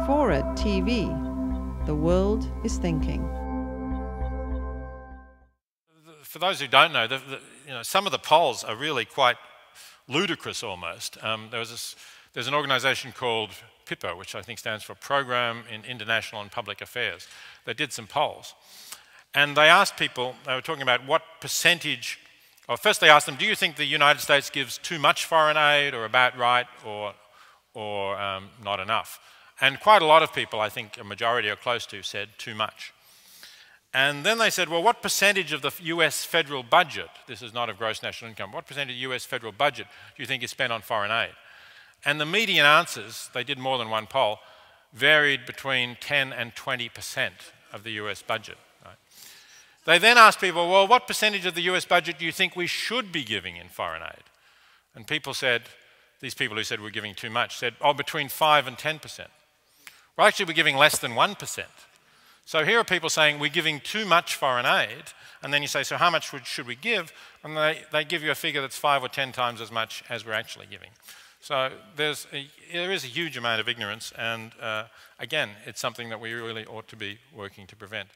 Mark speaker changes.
Speaker 1: Forward TV. The world is thinking.
Speaker 2: For those who don't know, some of the polls are really quite ludicrous almost. There's an organisation called PIPA, which I think stands for Program in International and Public Affairs. They did some polls. And they asked people, they were talking about what percentage, or first they asked them, do you think the United States gives too much foreign aid, or about right, or not enough? And quite a lot of people, I think a majority or close to, said too much. And then they said, well, what percentage of the US federal budget, this is not of gross national income, what percentage of the US federal budget do you think is spent on foreign aid? And the median answers, they did more than one poll, varied between 10 and 20% of the US budget. Right? They then asked people, well, what percentage of the US budget do you think we should be giving in foreign aid? And people said, these people who said we're giving too much, said, oh, between 5 and 10%. Well, actually, we're giving less than 1%. So here are people saying we're giving too much foreign aid, and then you say, so how much should we give? And they give you a figure that's 5 or 10 times as much as we're actually giving. So there is a huge amount of ignorance, and again, it's something that we really ought to be working to prevent.